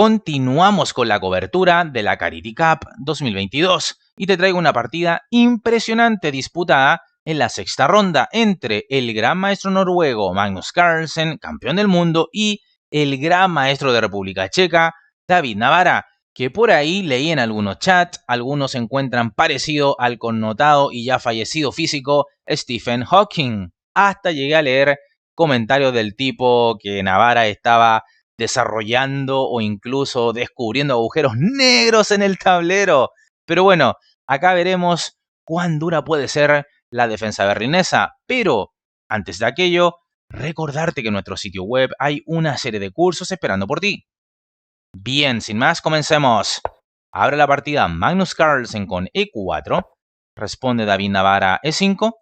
Continuamos con la cobertura de la Carity Cup 2022 y te traigo una partida impresionante disputada en la sexta ronda entre el gran maestro noruego Magnus Carlsen, campeón del mundo, y el gran maestro de República Checa, David Navara, que por ahí leí en algunos chats, algunos encuentran parecido al connotado y ya fallecido físico Stephen Hawking. Hasta llegué a leer comentarios del tipo que Navara estaba desarrollando o incluso descubriendo agujeros negros en el tablero. Pero bueno, acá veremos cuán dura puede ser la defensa berlinesa. Pero antes de aquello, recordarte que en nuestro sitio web hay una serie de cursos esperando por ti. Bien, sin más, comencemos. Abre la partida Magnus Carlsen con E4. Responde David Navara E5.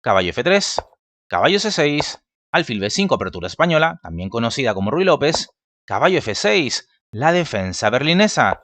Caballo F3. Caballo C6. Alfil B5, apertura española, también conocida como Ruy López. Caballo F6, la defensa berlinesa.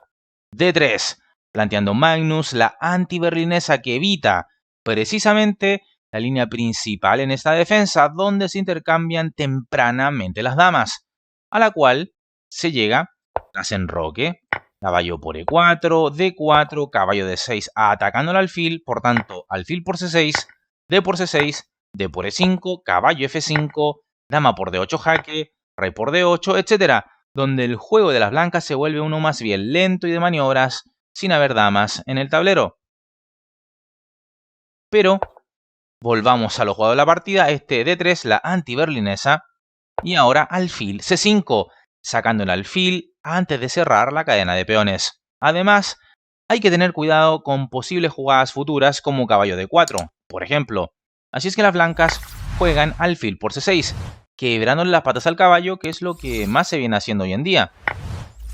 D3, planteando Magnus la anti-berlinesa que evita precisamente la línea principal en esta defensa, donde se intercambian tempranamente las damas, a la cual se llega tras enroque. Caballo por E4, D4, caballo D6 atacando el alfil, por tanto, alfil por C6, D por C6, D por E5, caballo F5, dama por D8 jaque, rey por D8, etc. Donde el juego de las blancas se vuelve uno más bien lento y de maniobras, sin haber damas en el tablero. Pero volvamos a lo jugado de la partida, este D3, la anti-berlinesa, y ahora alfil C5, sacando el alfil antes de cerrar la cadena de peones. Además, hay que tener cuidado con posibles jugadas futuras como caballo D4, por ejemplo. Así es que las blancas juegan alfil por C6, quebrándole las patas al caballo, que es lo que más se viene haciendo hoy en día.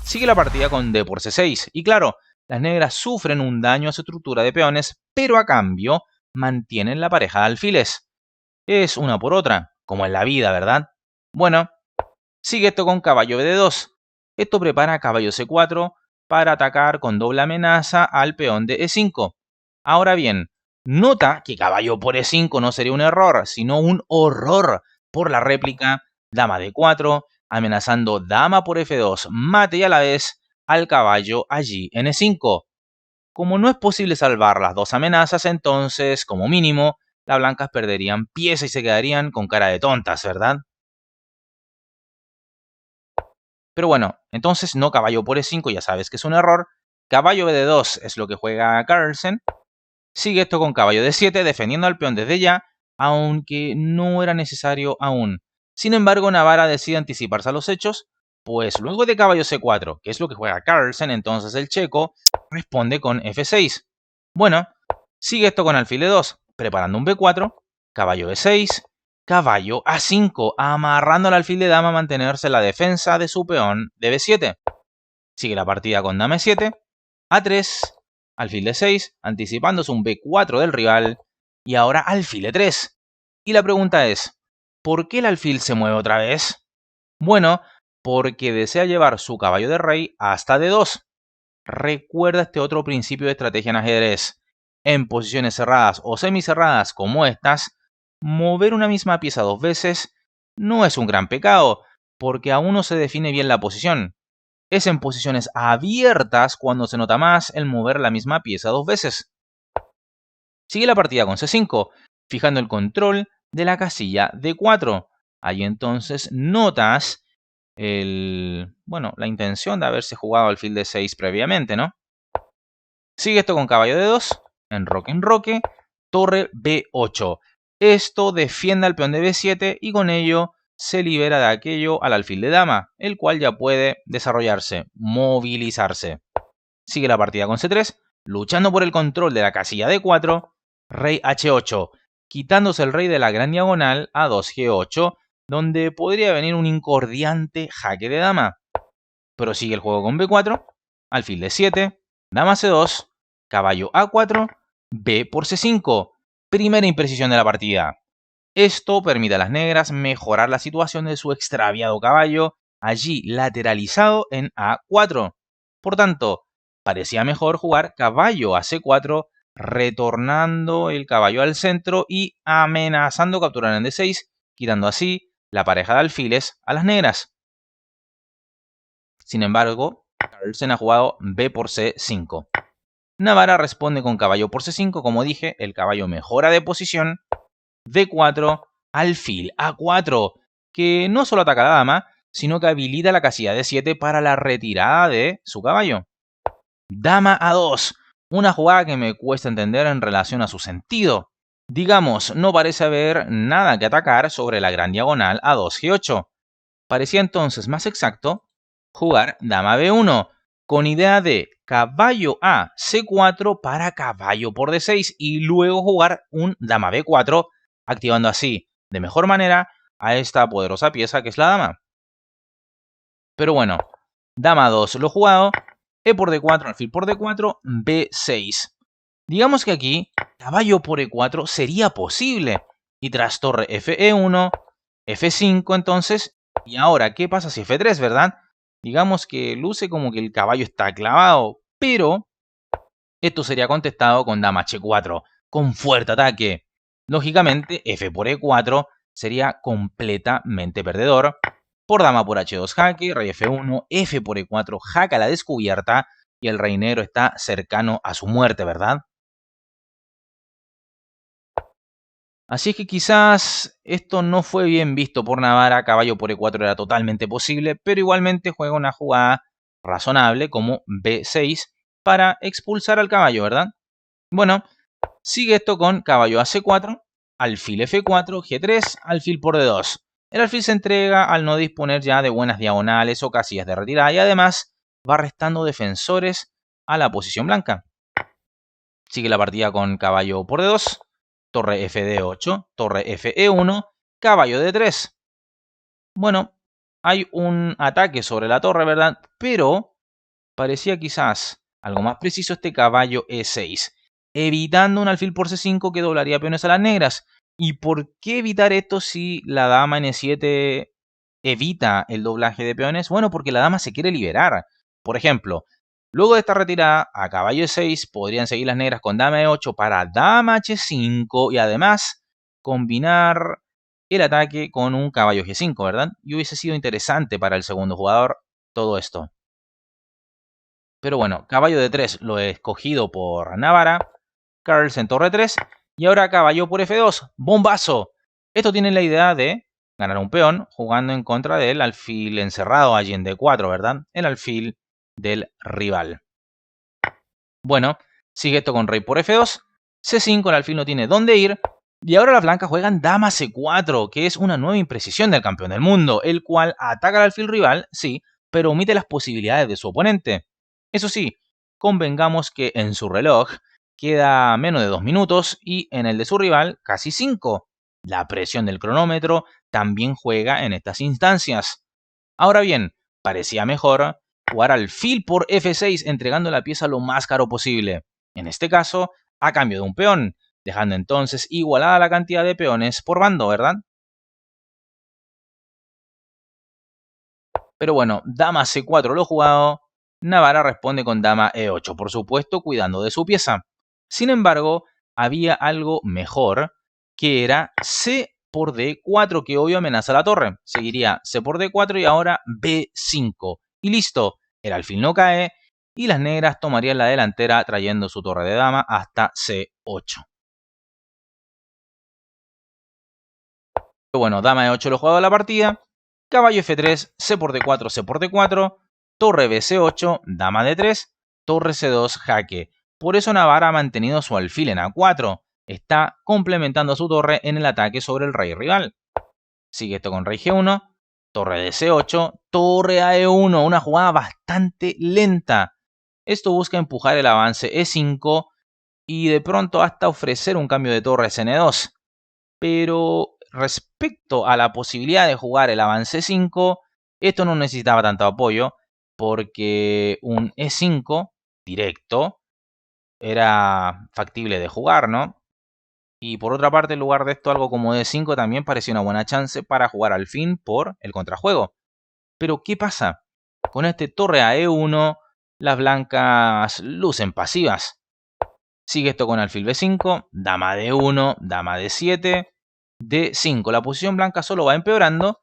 Sigue la partida con D por C6, y claro, las negras sufren un daño a su estructura de peones, pero a cambio mantienen la pareja de alfiles. Es una por otra, como en la vida, ¿verdad? Bueno, sigue esto con caballo BD2. Esto prepara caballo C4 para atacar con doble amenaza al peón de E5. Ahora bien, nota que caballo por E5 no sería un error, sino un horror por la réplica dama D4, amenazando dama por F2, mate y a la vez al caballo allí en E5. Como no es posible salvar las dos amenazas, entonces, como mínimo, las blancas perderían pieza y se quedarían con cara de tontas, ¿verdad? Pero bueno, entonces no caballo por E5, ya sabes que es un error. Caballo BD2 es lo que juega Carlsen. Sigue esto con caballo D7, defendiendo al peón desde ya, aunque no era necesario aún. Sin embargo, Navara decide anticiparse a los hechos, pues luego de caballo C4, que es lo que juega Carlsen, entonces el checo responde con F6. Bueno, sigue esto con alfil E2, preparando un B4, caballo E6, caballo A5, amarrando al alfil de dama a mantenerse la defensa de su peón de B7. Sigue la partida con dama E7, A3, alfil D6, anticipándose un B4 del rival, y ahora alfil E3. Y la pregunta es, ¿por qué el alfil se mueve otra vez? Bueno, porque desea llevar su caballo de rey hasta D2. Recuerda este otro principio de estrategia en ajedrez. En posiciones cerradas o semicerradas como estas, mover una misma pieza dos veces no es un gran pecado, porque aún no se define bien la posición. Es en posiciones abiertas cuando se nota más el mover la misma pieza dos veces. Sigue la partida con C5, fijando el control de la casilla D4. Ahí entonces notas la intención de haberse jugado alfil D6 previamente, ¿no? Sigue esto con caballo D2, enroque, torre B8. Esto defiende al peón de B7 y con ello se libera de aquello al alfil de dama, el cual ya puede desarrollarse, movilizarse. Sigue la partida con C3, luchando por el control de la casilla D4, rey H8, quitándose el rey de la gran diagonal a 2G8, donde podría venir un incordiante jaque de dama. Prosigue el juego con B4, alfil D7, dama C2, caballo A4, B por C5. Primera imprecisión de la partida. Esto permite a las negras mejorar la situación de su extraviado caballo, allí lateralizado en A4. Por tanto, parecía mejor jugar caballo a C4, retornando el caballo al centro y amenazando capturar en D6, quitando así la pareja de alfiles a las negras. Sin embargo, Carlsen ha jugado B por C5. Navarra responde con caballo por C5, como dije, el caballo mejora de posición. D4, alfil A4, que no solo ataca a la dama, sino que habilita la casilla D7 para la retirada de su caballo. Dama A2, una jugada que me cuesta entender en relación a su sentido. Digamos, no parece haber nada que atacar sobre la gran diagonal A2, G8. Parecía entonces más exacto jugar dama B1, con idea de caballo a C4 para caballo por D6 y luego jugar un dama B4, activando así de mejor manera a esta poderosa pieza que es la dama. Pero bueno, dama 2 lo jugado, E por D4, alfil por D4, B6. Digamos que aquí caballo por E4 sería posible. Y tras torre Fe1, F5 entonces. Y ahora, ¿qué pasa si F3, verdad? Digamos que luce como que el caballo está clavado, pero esto sería contestado con dama H4, con fuerte ataque. Lógicamente, F por E4 sería completamente perdedor. Por dama por H2 jaque, rey F1, F por E4 jaca la descubierta y el rey negro está cercano a su muerte, ¿verdad? Así es que quizás esto no fue bien visto por Navarra, caballo por E4 era totalmente posible, pero igualmente juega una jugada razonable como B6 para expulsar al caballo, ¿verdad? Bueno, sigue esto con caballo a C4, alfil F4, G3, alfil por D2. El alfil se entrega al no disponer ya de buenas diagonales o casillas de retirada y además va restando defensores a la posición blanca. Sigue la partida con caballo por D2, torre Fd8, torre Fe1, caballo D3. Bueno, hay un ataque sobre la torre, ¿verdad? Pero parecía quizás algo más preciso este caballo E6, evitando un alfil por C5 que doblaría peones a las negras. ¿Y por qué evitar esto si la dama N7 evita el doblaje de peones? Bueno, porque la dama se quiere liberar. Por ejemplo, luego de esta retirada a caballo E6 podrían seguir las negras con dama E8 para dama H5 y además combinar el ataque con un caballo G5, ¿verdad? Y hubiese sido interesante para el segundo jugador todo esto. Pero bueno, caballo de 3 lo he escogido por Navarra, Carlsen torre 3 y ahora caballo por F2, bombazo. Esto tiene la idea de ganar un peón jugando en contra del alfil encerrado allí en D4, ¿verdad? El alfil del rival. Bueno, sigue esto con rey por F2, C5, el alfil no tiene dónde ir y ahora las blancas juegan dama C4, que es una nueva imprecisión del campeón del mundo, el cual ataca al alfil rival, sí, pero omite las posibilidades de su oponente. Eso sí, convengamos que en su reloj queda menos de 2 minutos y en el de su rival casi 5. La presión del cronómetro también juega en estas instancias. Ahora bien, parecía mejor jugar alfil por F6 entregando la pieza lo más caro posible. En este caso, a cambio de un peón, dejando entonces igualada la cantidad de peones por bando, ¿verdad? Pero bueno, dama C4 lo jugado, Navarra responde con dama E8, por supuesto, cuidando de su pieza. Sin embargo, había algo mejor, que era C por D4, que obvio amenaza la torre. Seguiría C por D4 y ahora B5. Y listo, el alfil no cae y las negras tomarían la delantera trayendo su torre de dama hasta C8. Pero bueno, dama E8 lo jugado de la partida, caballo F3, C por D4, C por D4, torre BC8, dama D3, torre C2, jaque. Por eso Navarra ha mantenido su alfil en A4. Está complementando a su torre en el ataque sobre el rey rival. Sigue esto con rey G1, torre DC8, torre a E1, una jugada bastante lenta. Esto busca empujar el avance E5 y de pronto hasta ofrecer un cambio de torre N2. Pero respecto a la posibilidad de jugar el avance 5, esto no necesitaba tanto apoyo porque un E5 directo era factible de jugar, ¿no? Y por otra parte, en lugar de esto, algo como D5 también parecía una buena chance para jugar al fin por el contrajuego. Pero ¿qué pasa? Con este torre a E1, las blancas lucen pasivas. Sigue esto con alfil B5, dama D1, dama D7, D5. La posición blanca solo va empeorando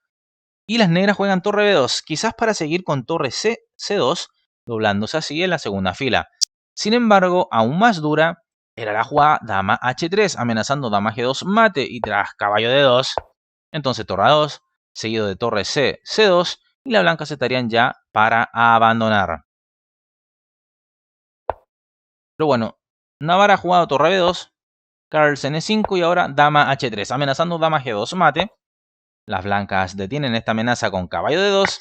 Y las negras juegan torre B2, quizás para seguir con torre C2, doblándose así en la segunda fila. Sin embargo, aún más dura era la jugada dama H3, amenazando dama G2 mate y tras caballo D2, entonces torre A2, seguido de torre C2, y las blancas estarían ya para abandonar. Pero bueno, Navarra ha jugado torre B2, Carlsen E5 y ahora dama H3, amenazando dama G2 mate. Las blancas detienen esta amenaza con caballo D2.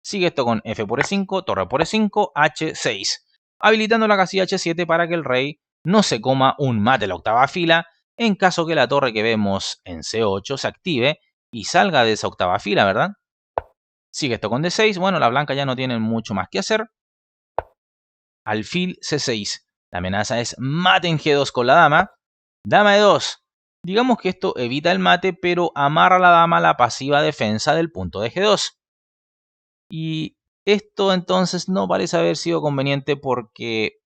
Sigue esto con F por E5, torre por E5, H6. Habilitando la casilla H7 para que el rey no se coma un mate en la octava fila en caso que la torre que vemos en C8 se active y salga de esa octava fila, ¿verdad? Sigue esto con D6. Bueno, las blancas ya no tienen mucho más que hacer. Alfil C6. La amenaza es mate en G2 con la dama. Dama E2. Digamos que esto evita el mate, pero amarra a la dama a la pasiva defensa del punto de G2. Y esto entonces no parece haber sido conveniente porque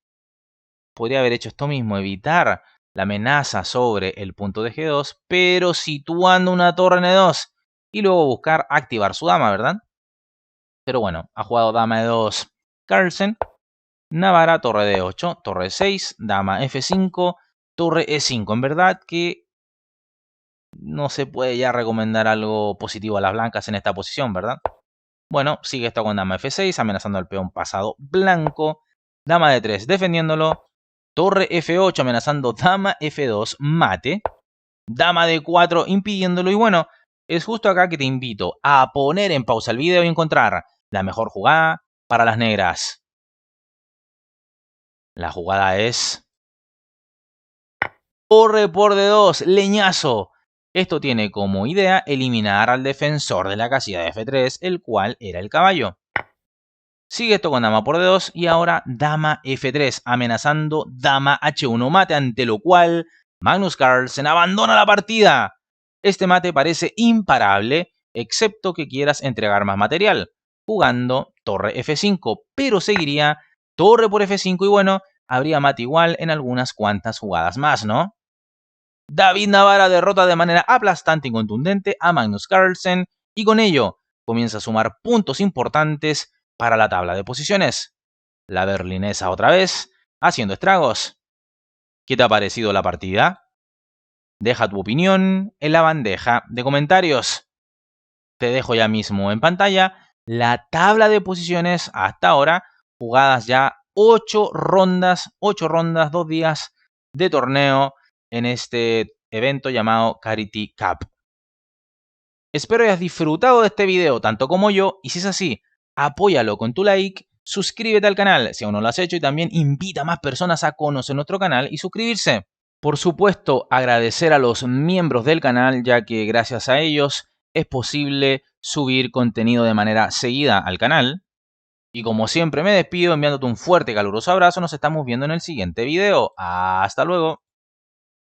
podría haber hecho esto mismo, evitar la amenaza sobre el punto de G2, pero situando una torre en E2 y luego buscar activar su dama, ¿verdad? Pero bueno, ha jugado dama E2 Carlsen, Navarra, torre D8, torre 6, dama F5, torre E5. En verdad que no se puede ya recomendar algo positivo a las blancas en esta posición, ¿verdad? Bueno, sigue esto con dama F6, amenazando al peón pasado blanco. Dama D3, defendiéndolo. Torre F8, amenazando dama F2, mate. Dama D4, impidiéndolo. Y bueno, es justo acá que te invito a poner en pausa el video y encontrar la mejor jugada para las negras. La jugada es torre por D2, leñazo. Esto tiene como idea eliminar al defensor de la casilla de F3, el cual era el caballo. Sigue esto con dama por D2 y ahora dama F3, amenazando dama H1 mate, ante lo cual Magnus Carlsen abandona la partida. Este mate parece imparable, excepto que quieras entregar más material, jugando torre F5, pero seguiría torre por F5 y bueno, habría mate igual en algunas cuantas jugadas más, ¿no? David Navarra derrota de manera aplastante y contundente a Magnus Carlsen y con ello comienza a sumar puntos importantes para la tabla de posiciones. La berlinesa otra vez, haciendo estragos. ¿Qué te ha parecido la partida? Deja tu opinión en la bandeja de comentarios. Te dejo ya mismo en pantalla la tabla de posiciones hasta ahora, jugadas ya 8 rondas, 2 días de torneo en este evento llamado Carity Cup. Espero hayas disfrutado de este video tanto como yo, y si es así, apóyalo con tu like, suscríbete al canal si aún no lo has hecho y también invita a más personas a conocer nuestro canal y suscribirse. Por supuesto, agradecer a los miembros del canal, ya que gracias a ellos es posible subir contenido de manera seguida al canal. Y como siempre me despido enviándote un fuerte y caluroso abrazo. Nos estamos viendo en el siguiente video. ¡Hasta luego!